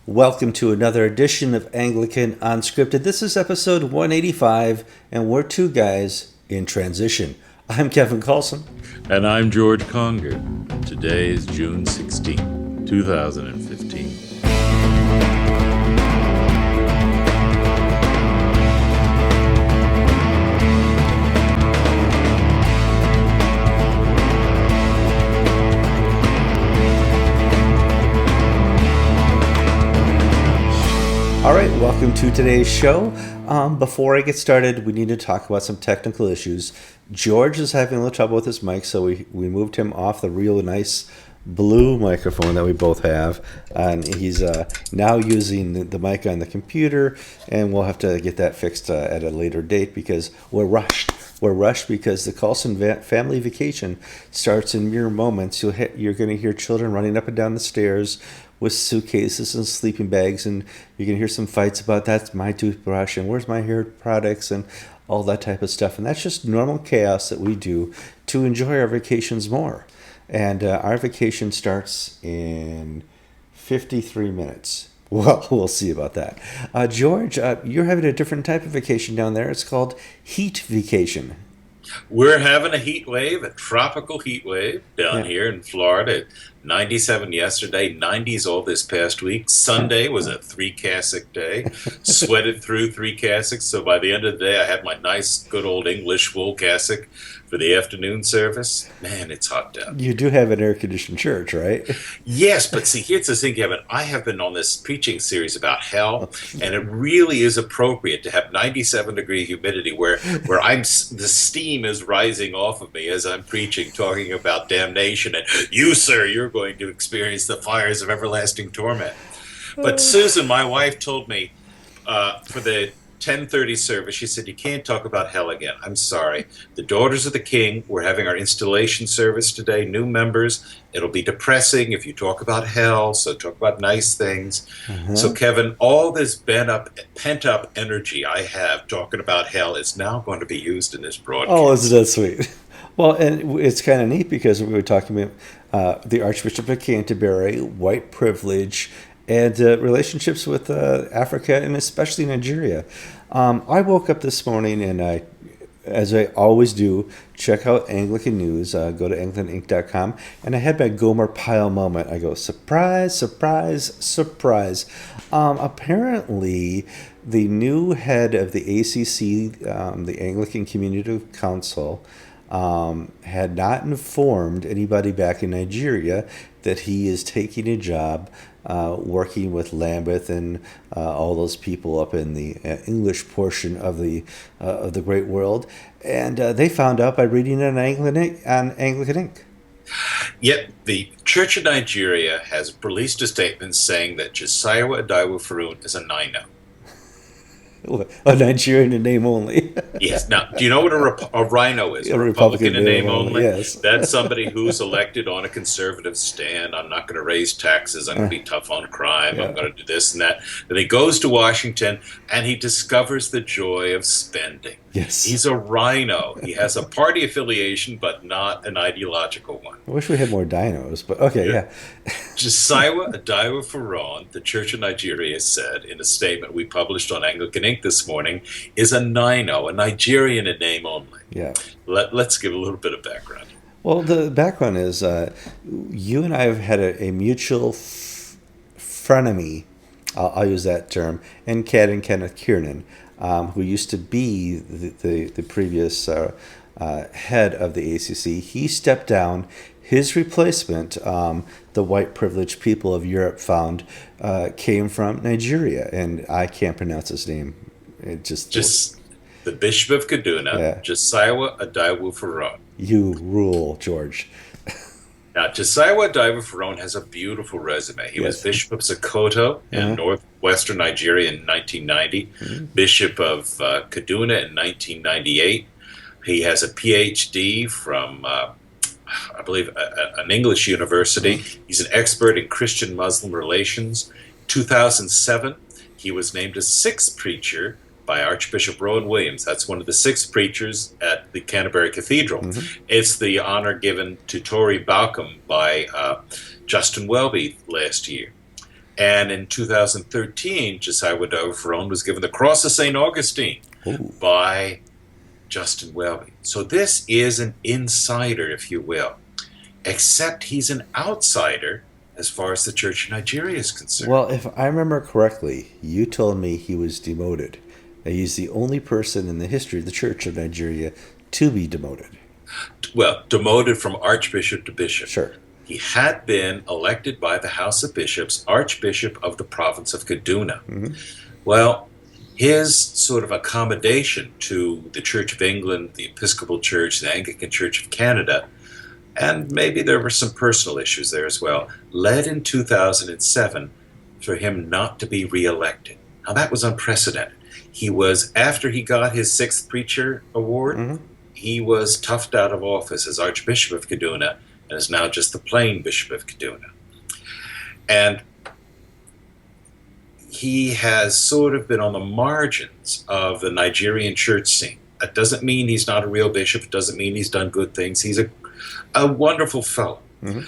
Welcome to another edition of Anglican Unscripted. This is episode 185, and we're two guys in transition. I'm Kevin Carlson. And I'm George Conger. Today is June 16, 2015. All right, welcome to today's show. Before I get started, we need to talk about some technical issues. George is having a little trouble with his mic, so we moved him off the real nice blue microphone that we both have, and he's now using the mic on the computer, and we'll have to get that fixed at a later date because we're rushed. We're rushed because the Carlson family vacation starts in mere moments. You're going to hear children running up and down the stairs with suitcases and sleeping bags, and you can hear some fights about that's my toothbrush and where's my hair products and all that type of stuff. And that's just normal chaos that we do to enjoy our vacations more. And our vacation starts in 53 minutes. Well, we'll see about that. George, you're having a different type of vacation down there. It's called heat vacation. We're having a heat wave, a tropical heat wave down here in Florida. 97 yesterday, 90s all this past week. Sunday was a three-cassock day. Sweated through three cassocks, so by the end of the day I had my nice good old English wool cassock for the afternoon service. Man, it's hot down. You do have an air-conditioned church, right? Yes, but see, here's the thing, Kevin. I have been on this preaching series about hell, and it really is appropriate to have 97-degree humidity where the steam is rising off of me as I'm preaching, talking about damnation, and you, sir, you're going to experience the fires of everlasting torment. But Susan, my wife, told me for the 10:30 service, she said, you can't talk about hell again. I'm sorry. The Daughters of the King, we're having our installation service today, new members. It'll be depressing if you talk about hell, so talk about nice things. So, Kevin, all this pent-up energy I have talking about hell is now going to be used in this broadcast. Oh, isn't that sweet? Well, and it's kind of neat because we were talking about the Archbishop of Canterbury, white privilege, and relationships with Africa and especially Nigeria. I woke up this morning and I, as I always do, check out Anglican News, go to anglicaninc.com, and I had my Gomer Pyle moment. I go, surprise, surprise, surprise. Apparently, the new head of the ACC, the Anglican Community Council, had not informed anybody back in Nigeria that he is taking a job working with Lambeth and all those people up in the English portion of the great world, and they found out by reading it on Anglican Ink. Yet the Church of Nigeria has released a statement saying that Josiah Adaiwo Farun is a Nino. A Nigerian in name only. Yes. Now, do you know what a rhino is? A Republican in name only? Yes. That's somebody who's elected on a conservative stand. I'm not going to raise taxes. I'm going to be tough on crime. I'm going to do this and that. Then he goes to Washington and he discovers the joy of spending. Yes. He's a rhino. He has a party affiliation, but not an ideological one. I wish we had more dinos, but okay, yeah. Josiah Adaiwo Farun, the Church of Nigeria, said in a statement we published on Anglican Ink this morning, is a Nino, a Nigerian in name only. Yeah. Let's give a little bit of background. Well, the background is you and I have had a mutual frenemy, I'll use that term, and Kenneth Kiernan, who used to be the previous head of the ACC. He stepped down. His replacement, the white privileged people of Europe found, came from Nigeria, and I can't pronounce his name. It just the Bishop of Kaduna, Josiah Adaiwo Farun. You rule, George. Now, Josiah Adaiwo Farun has a beautiful resume. He was Bishop of Sokoto in northwestern Nigeria in 1990, Bishop of Kaduna in 1998. He has a PhD from, I believe, an English university. He's an expert in Christian-Muslim relations. 2007, he was named a sixth preacher by Archbishop Rowan Williams. That's one of the six preachers at the Canterbury Cathedral. It's the honor given to Tory Balcombe by Justin Welby last year. And in 2013, Josiah Waddell Verone was given the Cross of St. Augustine Ooh. by Justin Welby. So this is an insider, if you will, except he's an outsider as far as the Church of Nigeria is concerned. Well, if I remember correctly, you told me he was demoted. That he's the only person in the history of the Church of Nigeria to be demoted. Well, demoted from archbishop to bishop. Sure. He had been elected by the House of Bishops, Archbishop of the province of Kaduna. Mm-hmm. Well, his sort of accommodation to the Church of England, the Episcopal Church, the Anglican Church of Canada, and maybe there were some personal issues there as well, led in 2007 for him not to be reelected. Now, that was unprecedented. He was, after he got his 6th Preacher Award, Mm-hmm. he was toughed out of office as Archbishop of Kaduna and is now just the plain Bishop of Kaduna. And he has sort of been on the margins of the Nigerian church scene. That doesn't mean he's not a real bishop. It doesn't mean he's done good things. He's a wonderful fellow. Mm-hmm.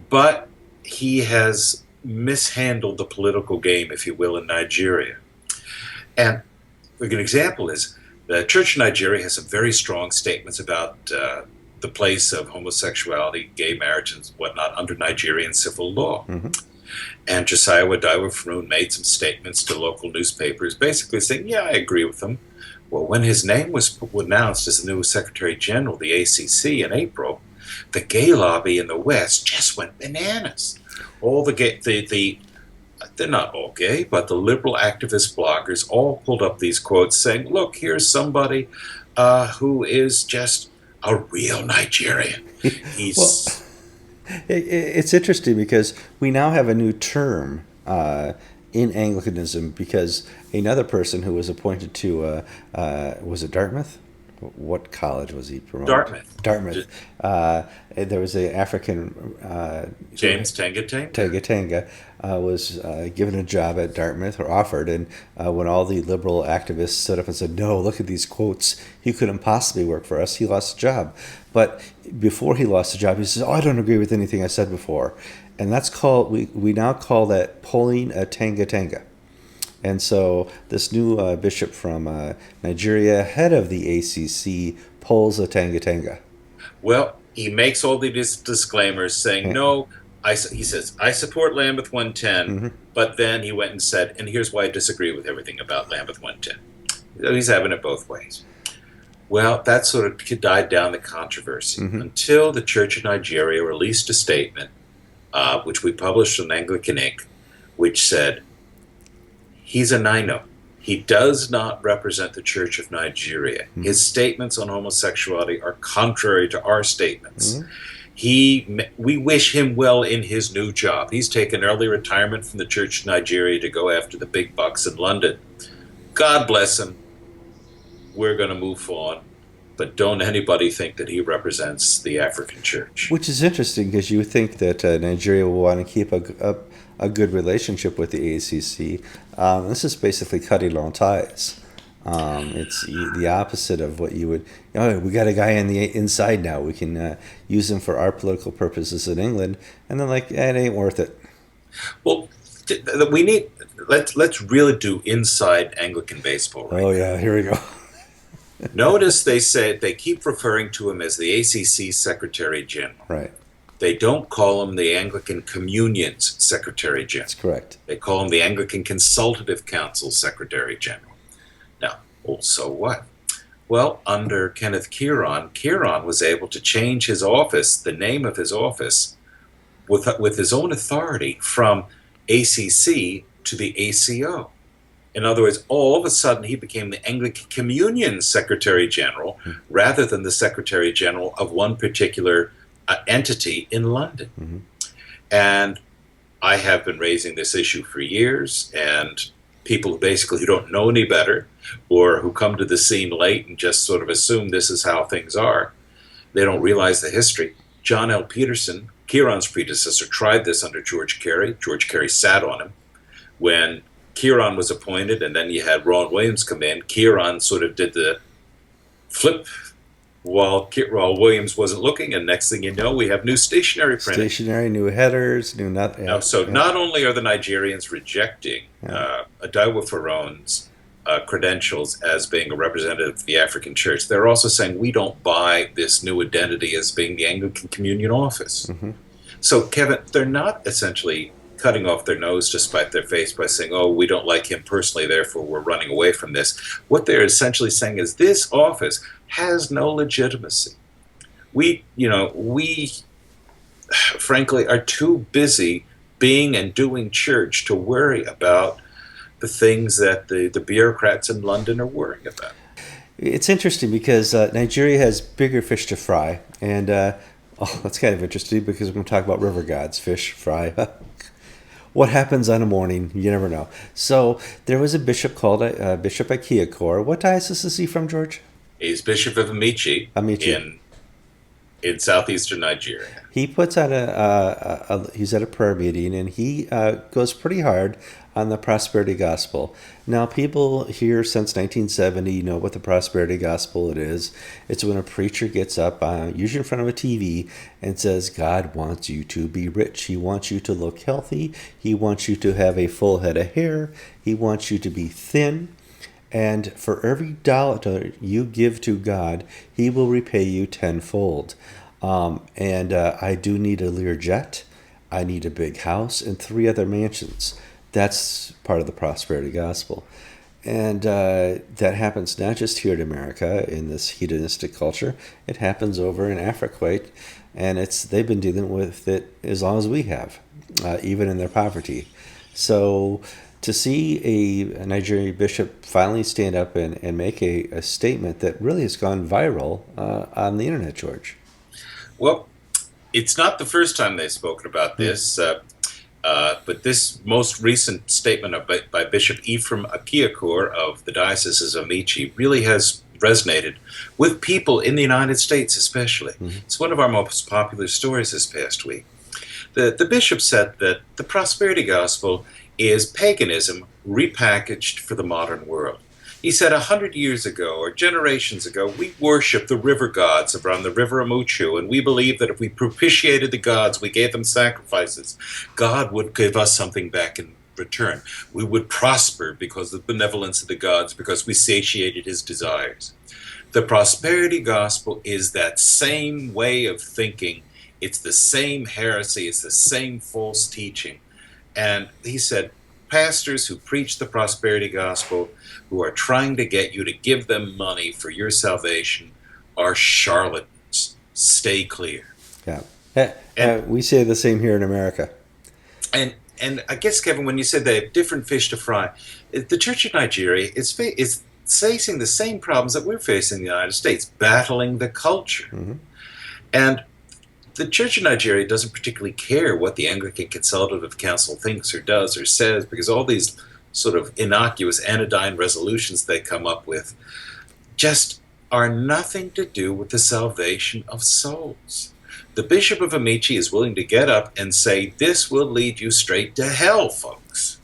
But he has mishandled the political game, if you will, in Nigeria. And a good example is the Church of Nigeria has some very strong statements about the place of homosexuality, gay marriage, and whatnot under Nigerian civil law. Mm-hmm. And Josiah Waddell Verone made some statements to local newspapers basically saying, yeah, I agree with them. Well, when his name was announced as the new Secretary General of the ACC in April, the gay lobby in the West just went bananas. All the gay, they're not all gay, but the liberal activist bloggers all pulled up these quotes saying, look, here's somebody who is just a real Nigerian. He's... Well, it's interesting because we now have a new term in Anglicanism because another person who was appointed to, was it Dartmouth? What college was he promoted? Dartmouth. There was an African... James Tenga was given a job at Dartmouth, or offered, and when all the liberal activists stood up and said, no, look at these quotes, he couldn't possibly work for us, he lost the job. But before he lost the job, he says, oh, I don't agree with anything I said before. And that's called, we now call that pulling a Tenga. And so this new bishop from Nigeria, head of the ACC, pulls a Tenga. Well, he makes all these disclaimers saying, no, he says, I support Lambeth 110, Mm-hmm. but then he went and said, and here's why I disagree with everything about Lambeth 110. So he's having it both ways. Well, that sort of died down the controversy until the Church of Nigeria released a statement, which we published on Anglican Ink., which said, he's a Nino. He does not represent the Church of Nigeria. His statements on homosexuality are contrary to our statements. We wish him well in his new job. He's taken early retirement from the Church of Nigeria to go after the big bucks in London. God bless him. We're going to move on. But don't anybody think that he represents the African church. Which is interesting because you would think that Nigeria will want to keep a good relationship with the ACC. This is basically cutting long ties. It's the opposite of what you would. We got a guy on the inside now. We can use him for our political purposes in England, and then it ain't worth it. Well, we need let's really do inside Anglican baseball. Right? Oh yeah, here we go. Notice they keep referring to him as the ACC Secretary General. Right. They don't call him the Anglican Communion's Secretary General. That's correct. They call him the Anglican Consultative Council Secretary General. Now, so what? Well, under Kenneth Kieran was able to change his office, the name of his office, with his own authority from ACC to the ACO. In other words, all of a sudden he became the Anglican Communion Secretary General rather than the Secretary General of one particular entity in London. And I have been raising this issue for years, and people who don't know any better or who come to the scene late and just sort of assume this is how things are, they don't realize the history. John L. Peterson, Kieran's predecessor, tried this under George Carey. George Carey sat on him. When Kieran was appointed and then you had Ron Williams come in, Kieran sort of did the flip while Williams wasn't looking, and next thing you know, we have new stationery printing. Stationery, new headers, new nothing. Now, so not only are the Nigerians rejecting Adaiwa Farone's credentials as being a representative of the African Church, they're also saying we don't buy this new identity as being the Anglican Communion Office. Mm-hmm. So, Kevin, they're not essentially cutting off their nose to spite their face by saying, oh, we don't like him personally, therefore we're running away from this. What they're essentially saying is this office has no legitimacy. We frankly are too busy being and doing church to worry about the things that the bureaucrats in London are worrying about. It's interesting because Nigeria has bigger fish to fry, and that's kind of interesting because we're going to talk about river gods, fish, fry. What happens on a morning? You never know. So there was a bishop called Bishop Akiakor. What diocese is he from, George? He's Bishop of Amici. In southeastern Nigeria. He puts out he's at a prayer meeting, and he goes pretty hard on the prosperity gospel. Now, people here since 1970 know what the prosperity gospel it is. It's when a preacher gets up, usually in front of a TV, and says, God wants you to be rich. He wants you to look healthy. He wants you to have a full head of hair. He wants you to be thin. And for every dollar you give to God, he will repay you tenfold. I do need a Learjet. I need a big house and 3 other mansions. That's part of the prosperity gospel. And that happens not just here in America in this hedonistic culture. It happens over in Africa, right? And they've been dealing with it as long as we have, even in their poverty. So to see a Nigerian bishop finally stand up and make a statement that really has gone viral on the internet, George. Well, it's not the first time they've spoken about this, but this most recent statement by Bishop Ephraim Akiakor of the Diocese of Amici really has resonated with people in the United States especially. Mm-hmm. It's one of our most popular stories this past week. The bishop said that the prosperity gospel is paganism repackaged for the modern world. He said 100 years ago or generations ago, we worshiped the river gods around the river Amuchu, and we believed that if we propitiated the gods, we gave them sacrifices, God would give us something back in return. We would prosper because of the benevolence of the gods, because we satiated his desires. The prosperity gospel is that same way of thinking. It's the same heresy. It's the same false teaching. And he said, pastors who preach the prosperity gospel, who are trying to get you to give them money for your salvation, are charlatans. Stay clear. Yeah. We say the same here in America. And I guess, Kevin, when you said they have different fish to fry, the Church of Nigeria is facing the same problems that we're facing in the United States, battling the culture. Mm-hmm. And the Church of Nigeria doesn't particularly care what the Anglican Consultative Council thinks or does or says, because all these sort of innocuous anodyne resolutions they come up with just are nothing to do with the salvation of souls. The Bishop of Amici is willing to get up and say, this will lead you straight to hell, folks.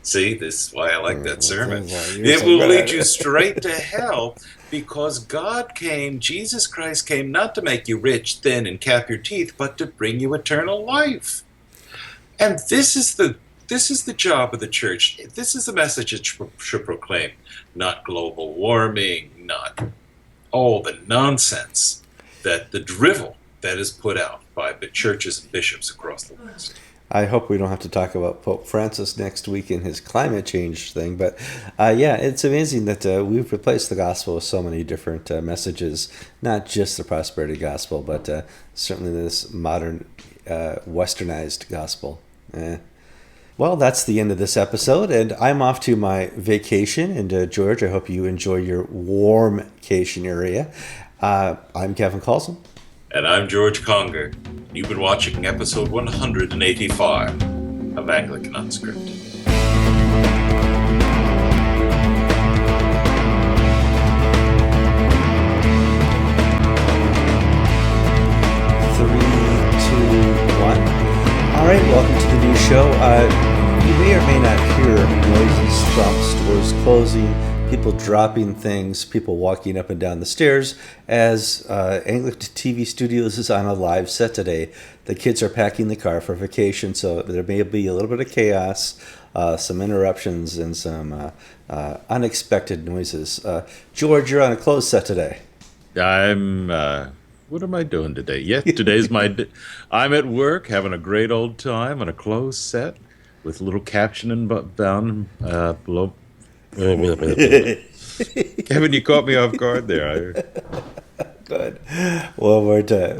See, this is why I like that sermon. It will lead you straight to hell because God came, Jesus Christ came not to make you rich, thin, and cap your teeth, but to bring you eternal life. And this is the job of the church. This is the message it should proclaim, not global warming, not all the nonsense, that the drivel that is put out by the churches and bishops across the West. I hope we don't have to talk about Pope Francis next week and his climate change thing. But yeah, it's amazing that we've replaced the gospel with so many different messages, not just the prosperity gospel, but certainly this modern westernized gospel. Well, that's the end of this episode, and I'm off to my vacation. And George, I hope you enjoy your warm vacation area. I'm Kevin Carlson. And I'm George Conger. You've been watching episode 185 of Anglican Unscripted. All right, welcome to the new show. You may or may not hear noises from stores closing, people dropping things, people walking up and down the stairs, as Anglican TV Studios is on a live set today. The kids are packing the car for vacation, so there may be a little bit of chaos, some interruptions, and some unexpected noises. George, you're on a closed set today. I'm. What am I doing today? Yes, today's I'm at work having a great old time on a closed set with a little captioning down below. Kevin, you caught me off guard there. Good. One more time.